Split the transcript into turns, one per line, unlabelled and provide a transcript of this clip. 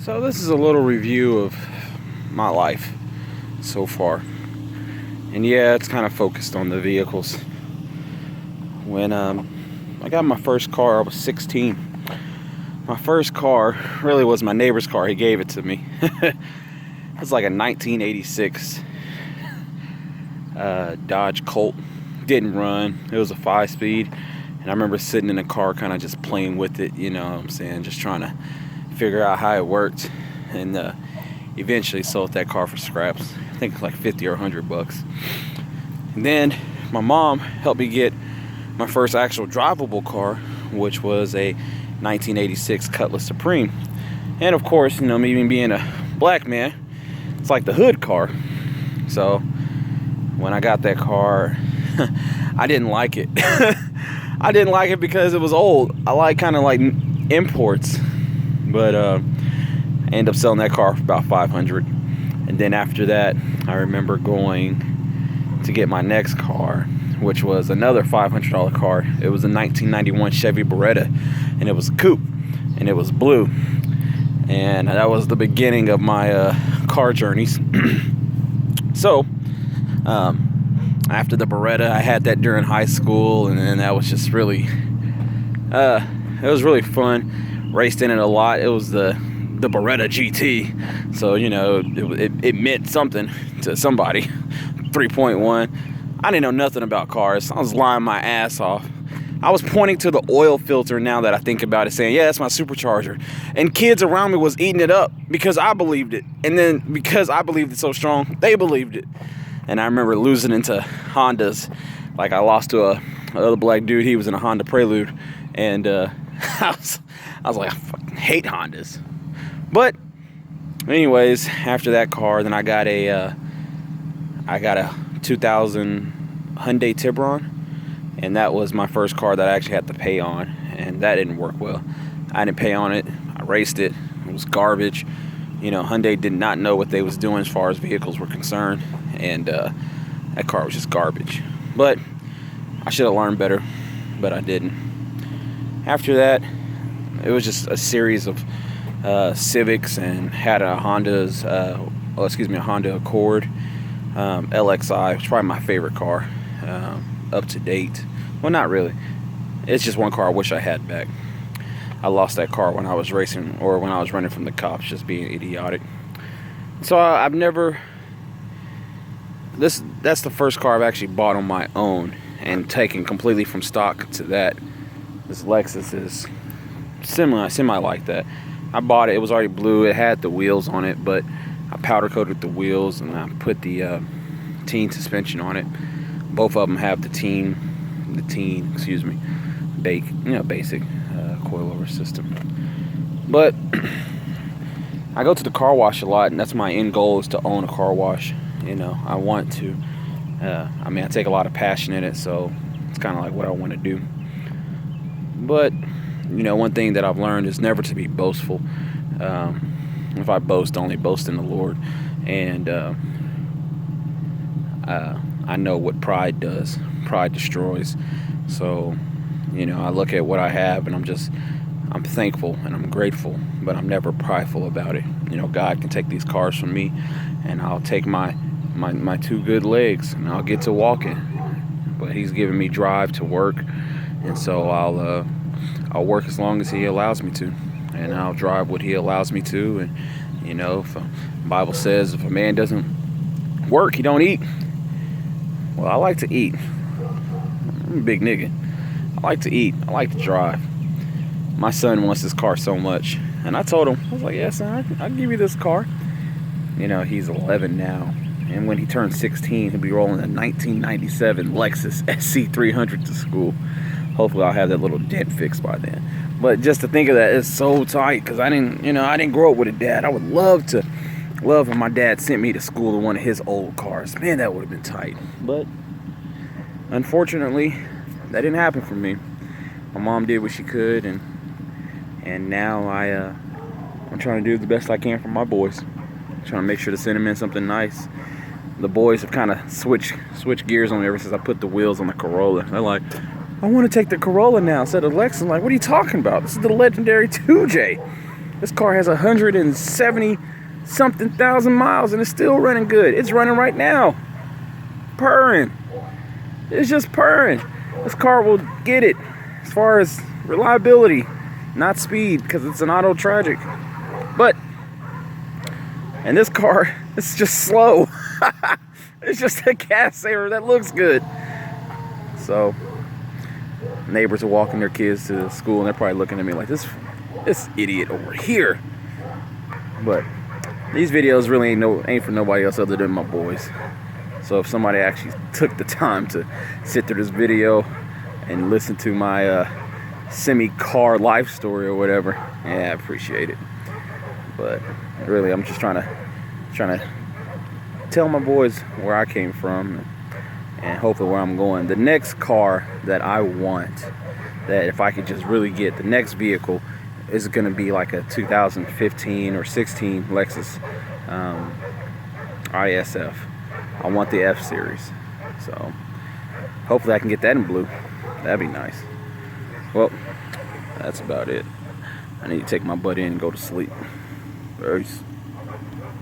So this is a little review of my life so far. And yeah, it's kind of focused on the vehicles. When I got my first car, I was 16. My first car really was my neighbor's car. He gave it to me. It was like a 1986 Dodge Colt. Didn't run. It was a 5-speed. And I remember sitting in the car kind of just playing with it, you know what I'm saying? Just trying to figure out how it worked. And eventually sold that car for scraps. I think like 50 or 100 bucks. And then my mom helped me get my first actual drivable car, which was a 1986 Cutlass Supreme. And of course, you know, me being a black man, it's like the hood car. So when I got that car, I didn't like it. I didn't like it because it was old. I like kind of like imports. But I ended up selling that car for about $500. And then after that, I remember going to get my next car, which was another $500 car. It was a 1991 Chevy Beretta, and it was a coupe, and it was blue. And that was the beginning of my car journeys. So after the Beretta, I had that during high school, and then that was just really it was really fun. Raced in it a lot. It was the Beretta GT, so you know it meant something to somebody. 3.1. I didn't know nothing about cars. I was lying my ass off. I was pointing to the oil filter now that I think about it, saying, yeah, that's my supercharger. And kids around me was eating it up because I believed it. And then because I believed it so strong, they believed it. And I remember losing into Hondas. Like I lost to another black dude. He was in a Honda Prelude. And I was like, I fucking hate Hondas. But anyways, after that car, then I got a 2000 Hyundai Tiburon, and that was my first car that I actually had to pay on, and that didn't work well. I didn't pay on it. I raced it. It was garbage. You know, Hyundai did not know what they was doing as far as vehicles were concerned, and that car was just garbage. But I should have learned better, but I didn't. After that, it was just a series of Civics, and had a Honda Accord LXI, which is probably my favorite car, up to date. Well, not really. It's just one car I wish I had back. I lost that car when I was racing, or when I was running from the cops, just being idiotic. So I've never. That's the first car I've actually bought on my own and taken completely from stock to that. This Lexus is semi like that. I bought it. It was already blue. It had the wheels on it, but I powder coated the wheels and I put the teen suspension on it. Both of them have the teen, basic coilover system. But I go to the car wash a lot, and that's my end goal, is to own a car wash. You know, I want to. I take a lot of passion in it, so it's kind of like what I want to do. But you know, one thing that I've learned is never to be boastful. If I boast, only boast in the Lord. And I know what pride does. Pride destroys. So, you know, I look at what I have, and I'm thankful and I'm grateful, but I'm never prideful about it. You know, God can take these cars from me, and I'll take my two good legs, and I'll get to walking. But He's giving me drive to work, and so I'll work as long as He allows me to, and I'll drive what He allows me to. And you know, the Bible says if a man doesn't work, he don't eat. Well, I like to eat. I'm a big nigga. I like to eat. I like to drive. My son wants this car so much, and I told him, I was like, yeah, son, I'll give you this car. You know, he's 11 now, and when he turns 16, he'll be rolling a 1997 Lexus SC300 to school. Hopefully I'll have that little dent fixed by then. But just to think of that, it's so tight, because I didn't grow up with a dad. I would love if my dad sent me to school in one of his old cars. Man, that would have been tight. But unfortunately, that didn't happen for me. My mom did what she could, and now I'm trying to do the best I can for my boys. I'm trying to make sure to send them in something nice. The boys have kind of switched gears on me ever since I put the wheels on the Corolla. They're like, I want to take the Corolla now instead of Lexus. I'm like, what are you talking about? This is the legendary 2J. This car has 170 something thousand miles and it's still running good. It's running right now. Purring. It's just purring. This car will get it as far as reliability, not speed, because it's an auto tragic. But, and this car, it's just slow. It's just a gas saver that looks good. So, neighbors are walking their kids to school and they're probably looking at me like, this idiot over here. But these videos really ain't for nobody else other than my boys. So if somebody actually took the time to sit through this video and listen to my semi-car life story or whatever, yeah, I appreciate it. But really, I'm just trying to tell my boys where I came from and hopefully where I'm going. The next car that I want, that if I could just really get, the next vehicle is going to be like a 2015 or 16 Lexus ISF. I want the F series. So hopefully I can get that in blue. That'd be nice. Well, that's about it. I need to take my butt in and go to sleep. Peace.